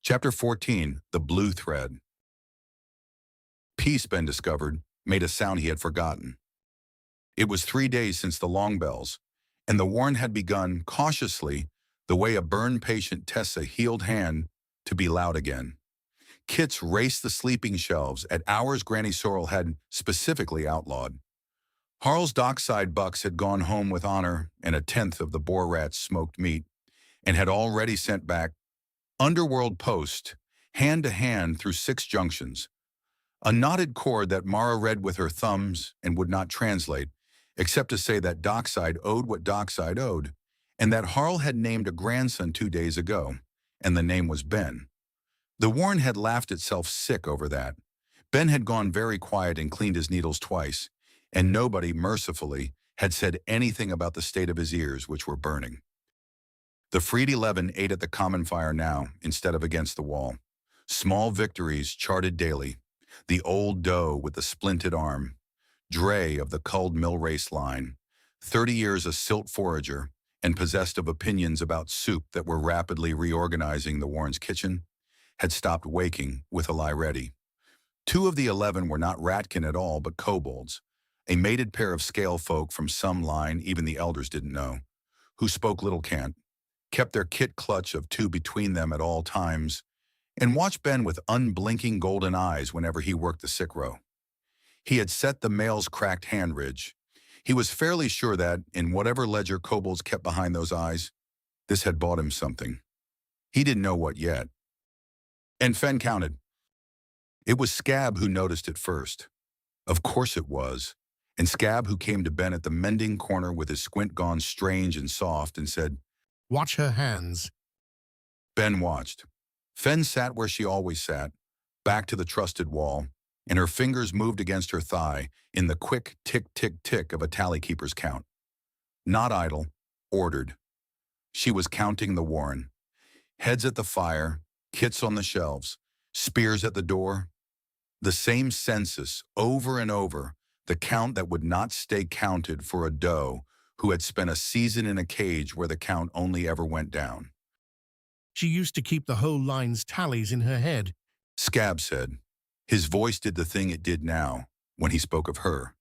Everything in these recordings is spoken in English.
Chapter 14, The Blue Thread. Peace, Ben discovered, made a sound he had forgotten. It was 3 days since the long bells, and the warren had begun, cautiously, the way a burn patient tests a healed hand, to be loud again. Kits raced the sleeping shelves at hours Granny Sorrel had specifically outlawed. Harl's dockside bucks had gone home with honor and a tenth of the boar rat's smoked meat, and had already sent back underworld post, hand to hand through 6 junctions. A knotted cord that Mara read with her thumbs and would not translate, except to say that dockside owed what dockside owed, and that Harl had named a grandson 2 days ago, and the name was Ben. The warren had laughed itself sick over that. Ben had gone very quiet and cleaned his needles twice, and nobody, mercifully, had said anything about the state of his ears, which were burning. The freed 11 ate at the common fire now, instead of against the wall. Small victories charted daily. The old doe with the splinted arm, Dre of the culled mill race line, 30 years a silt forager, and possessed of opinions about soup that were rapidly reorganizing the warren's kitchen, had stopped waking with a lie ready. 2 of the 11 were not ratkin at all, but kobolds, a mated pair of scale folk from some line even the elders didn't know, who spoke little cant, kept their kit clutch of 2 between them at all times, and watched Ben with unblinking golden eyes whenever he worked the sick row. He had set the male's cracked hand ridge. He was fairly sure that, in whatever ledger kobolds kept behind those eyes, this had bought him something. He didn't know what yet. And Fen counted. It was Scab who noticed it first. Of course it was. And Scab who came to Ben at the mending corner with his squint gone strange and soft and said, "Watch her hands." Ben watched. Fen sat where she always sat, back to the trusted wall, and her fingers moved against her thigh in the quick tick-tick-tick of a tally-keeper's count. Not idle, ordered. She was counting the warren. Heads at the fire, kits on the shelves, spears at the door. The same census, over and over, the count that would not stay counted for a doe who had spent a season in a cage where the count only ever went down. She used to keep the whole line's tallies in her head, Scab said. His voice did the thing it did now, when he spoke of her,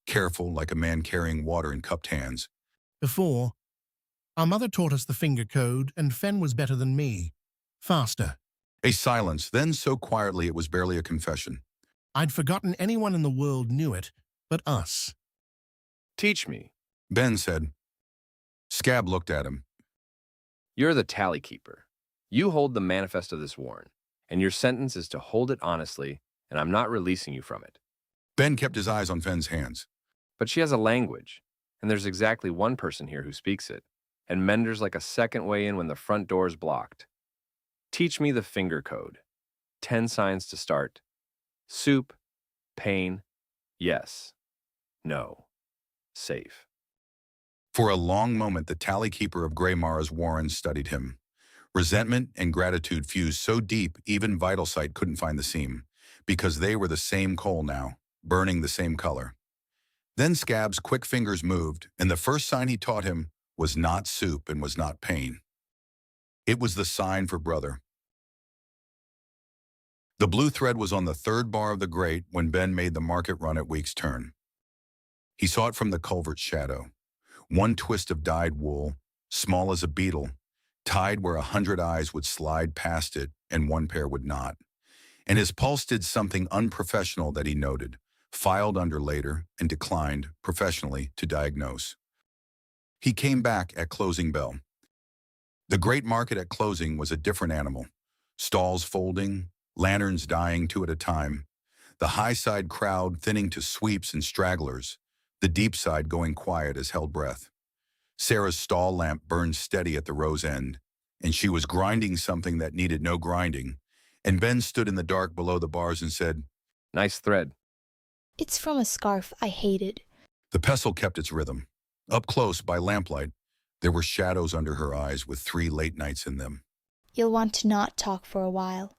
careful like a man carrying water in cupped hands. Before, our mother taught us the finger code, and Fen was better than me. Faster. A silence, then so quietly it was barely a confession. I'd forgotten anyone in the world knew it, but us. Teach me. Ben said. Scab looked at him. You're the tally keeper. You hold the manifest of this warren, and your sentence is to hold it honestly, and I'm not releasing you from it. Ben kept his eyes on Fen's hands. But she has a language, and there's exactly one person here who speaks it, and Mender's like a second way in when the front door is blocked. Teach me the finger code. 10 signs to start. Soup, pain, yes, no, safe. For a long moment, the tally keeper of Grey Mara's warren studied him. Resentment and gratitude fused so deep even Vital Sight couldn't find the seam, because they were the same coal now, burning the same color. Then Scab's quick fingers moved, and the first sign he taught him was not soup and was not pain. It was the sign for brother. The blue thread was on the 3rd bar of the grate when Ben made the market run at week's turn. He saw it from the culvert's shadow. One twist of dyed wool, small as a beetle, tied where 100 eyes would slide past it and one pair would not. And his pulse did something unprofessional that he noted, filed under later, and declined, professionally, to diagnose. He came back at closing bell. The great market at closing was a different animal. Stalls folding, lanterns dying 2 at a time, the high side crowd thinning to sweeps and stragglers, the deep side going quiet as held breath. Sarah's stall lamp burned steady at the row's end, and she was grinding something that needed no grinding, and Ben stood in the dark below the bars and said, Nice thread. It's from a scarf I hated. The pestle kept its rhythm. Up close, by lamplight, there were shadows under her eyes with 3 late nights in them. You'll want to not talk for a while.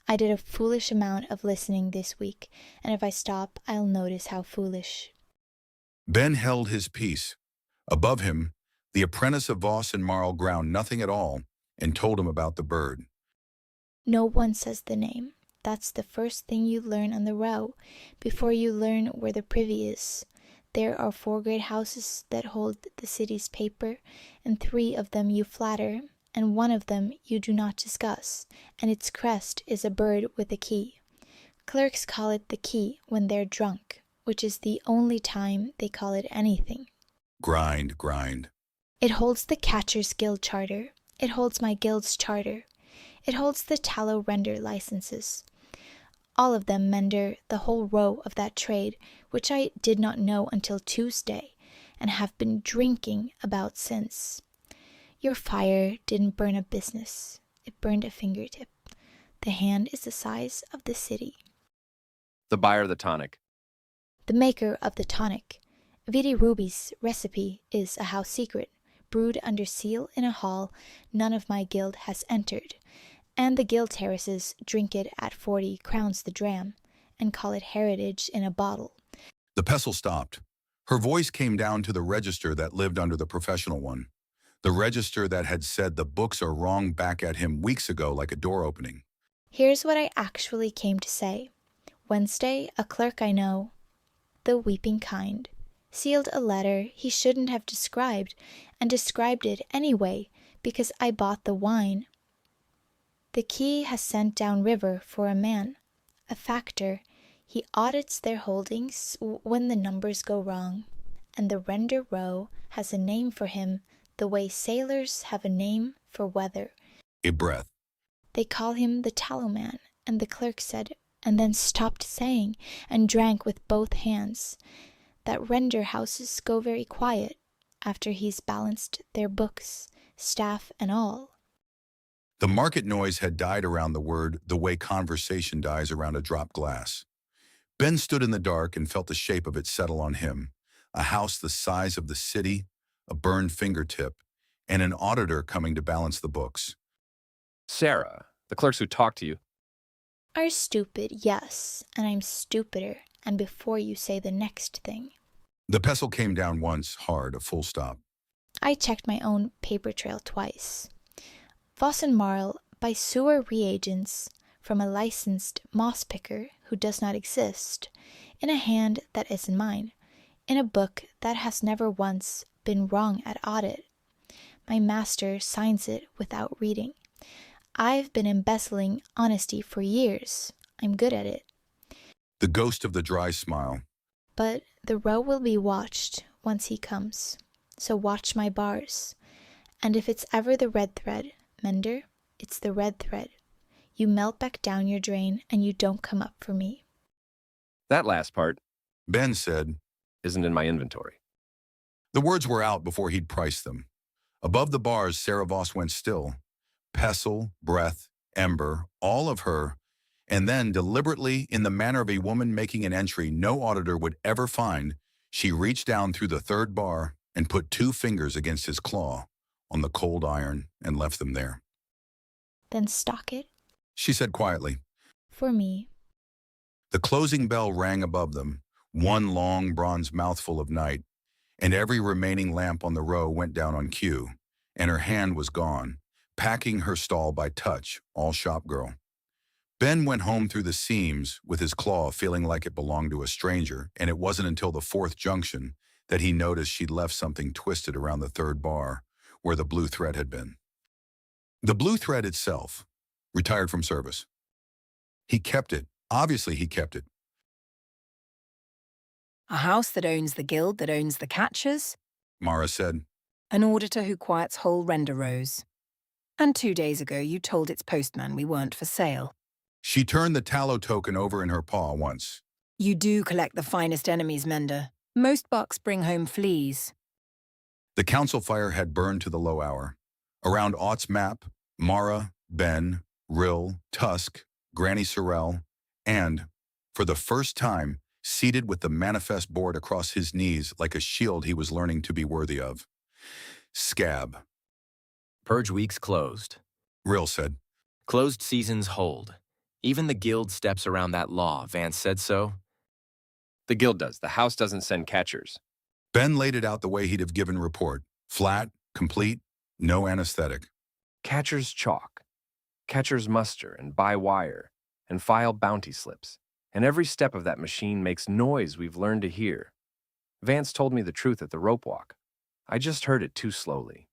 I did a foolish amount of listening this week, and if I stop, I'll notice how foolish. Ben held his peace. Above him, the apprentice of Voss and Marl ground nothing at all and told him about the bird. No one says the name. That's the first thing you learn on the row, before you learn where the privy is. There are 4 great houses that hold the city's paper, and 3 of them you flatter, and 1 of them you do not discuss, and its crest is a bird with a key. Clerks call it the key when they're drunk, which is the only time they call it anything. Grind, grind. It holds the Catcher's Guild charter. It holds my guild's charter. It holds the tallow render licenses. All of them mender the whole row of that trade, which I did not know until Tuesday, and have been drinking about since. Your fire didn't burn a business. It burned a fingertip. The hand is the size of the city. The buyer of the tonic. The maker of the tonic. Vidi Ruby's recipe is a house secret, brewed under seal in a hall none of my guild has entered, and the guild terraces drink it at 40 crowns the dram, and call it heritage in a bottle. The pestle stopped. Her voice came down to the register that lived under the professional one. The register that had said the books are wrong back at him weeks ago like a door opening. Here's what I actually came to say. Wednesday, a clerk I know, the weeping kind, sealed a letter he shouldn't have described, and described it anyway because I bought the wine. The key has sent down river for a man, a factor. He audits their holdings when the numbers go wrong, and the render row has a name for him the way sailors have a name for weather. A breath. They call him the tallow man, and the clerk said, and then stopped saying, and drank with both hands, that render houses go very quiet after he's balanced their books, staff and all. The market noise had died around the word the way conversation dies around a dropped glass. Ben stood in the dark and felt the shape of it settle on him. A house the size of the city, a burned fingertip, and an auditor coming to balance the books. Sarah, the clerks who talk to you. Are stupid, yes, and I'm stupider, and before you say the next thing. The pestle came down once, hard, a full stop. I checked my own paper trail twice. Voss and Marl buy sewer reagents from a licensed moss picker who does not exist, in a hand that isn't mine, in a book that has never once been wrong at audit. My master signs it without reading. I've been embezzling honesty for years. I'm good at it. The ghost of the dry smile. But the row will be watched once he comes, so watch my bars. And if it's ever the red thread, Mender, it's the red thread. You melt back down your drain and you don't come up for me. That last part, Ben said, isn't in my inventory. the words were out before he'd priced them. Above the bars, Sarah Voss went still. Pestle, breath, ember, all of her, and then deliberately, in the manner of a woman making an entry no auditor would ever find, she reached down through the 3rd bar and put 2 fingers against his claw on the cold iron and left them there. Then stock it. She said quietly. For me. The closing bell rang above them, one long bronze mouthful of night, and every remaining lamp on the row went down on cue, and her hand was gone, packing her stall by touch, all shop girl. Ben went home through the seams with his claw feeling like it belonged to a stranger, and it wasn't until the 4th junction that he noticed she'd left something twisted around the 3rd bar, where the blue thread had been. The blue thread itself, retired from service. He kept it. Obviously, he kept it. A house that owns the guild that owns the catchers. Mara said. An auditor who quiets whole render rows. And 2 days ago you told its postman we weren't for sale. She turned the tallow token over in her paw once. You do collect the finest enemies, Mender. Most bucks bring home fleas. The council fire had burned to the low hour. Around Ott's map, Mara, Ben, Rill, Tusk, Granny Sorrel, and, for the first time, seated with the manifest board across his knees like a shield he was learning to be worthy of. Scab, Purge weeks closed. Rill said. Closed seasons hold. Even the guild steps around that law. Vance said so. The guild does. The house doesn't send catchers. Ben laid it out the way he'd have given report. Flat, complete, no anesthetic. Catchers chalk. catcher's muster and buy wire and file bounty slips, and every step of that machine makes noise we've learned to hear. Vance told me the truth at the rope walk. I just heard it too slowly.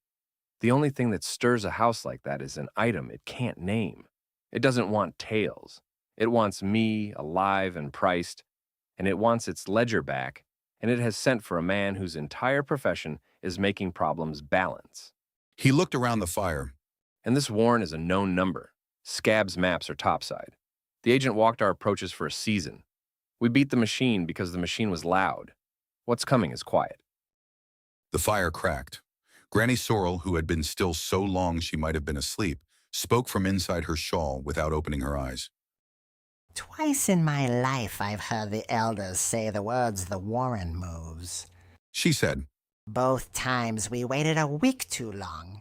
The only thing that stirs a house like that is an item it can't name. It doesn't want tails. It wants me, alive and priced, and it wants its ledger back, and it has sent for a man whose entire profession is making problems balance. He looked around the fire. And this warrant is a known number. Scab's maps are topside. The agent walked our approaches for a season. We beat the machine because the machine was loud. What's coming is quiet. The fire cracked. Granny Sorrel, who had been still so long she might have been asleep, spoke from inside her shawl without opening her eyes. Twice in my life I've heard the elders say the words "the Warren moves." She said, Both times we waited a week too long,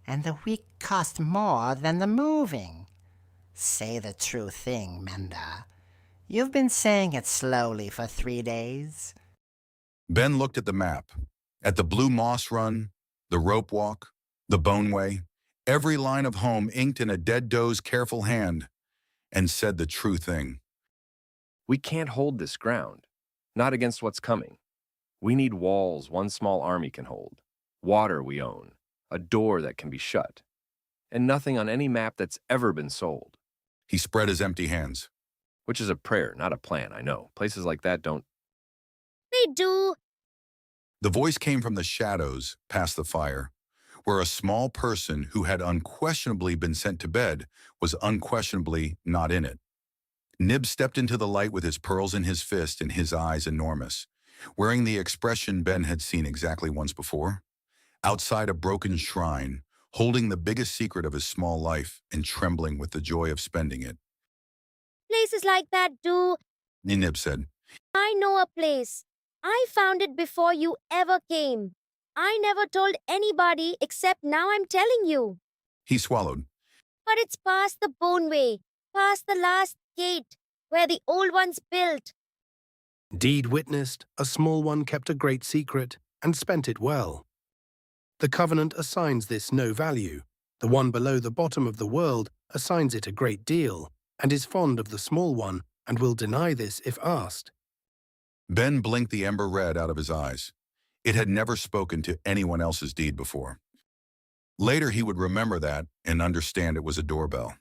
and the week cost more than the moving. Say the true thing, Menda. You've been saying it slowly for 3 days. Ben looked at the map, at the blue moss run, the rope walk, the boneway, every line of home inked in a dead doe's careful hand, and said the true thing. We can't hold this ground. Not against what's coming. We need walls one small army can hold, water we own, a door that can be shut, and nothing on any map that's ever been sold. He spread his empty hands. Which is a prayer, not a plan, I know. Places like that don't. They do. The voice came from the shadows past the fire, where a small person who had unquestionably been sent to bed was unquestionably not in it. Nib stepped into the light with his pearls in his fist and his eyes enormous, wearing the expression Ben had seen exactly once before. Outside a broken shrine, holding the biggest secret of his small life and trembling with the joy of spending it. Places like that do. Nib said, I know a place. I found it before you ever came. I never told anybody except now I'm telling you. He swallowed. But it's past the boneway, past the last gate, where the old ones built. Deed witnessed, a small one kept a great secret and spent it well. The Covenant assigns this no value. The one below the bottom of the world assigns it a great deal, and is fond of the small one, and will deny this if asked. Ben blinked the ember red out of his eyes. It had never spoken to anyone else's deed before. Later he would remember that and understand it was a doorbell.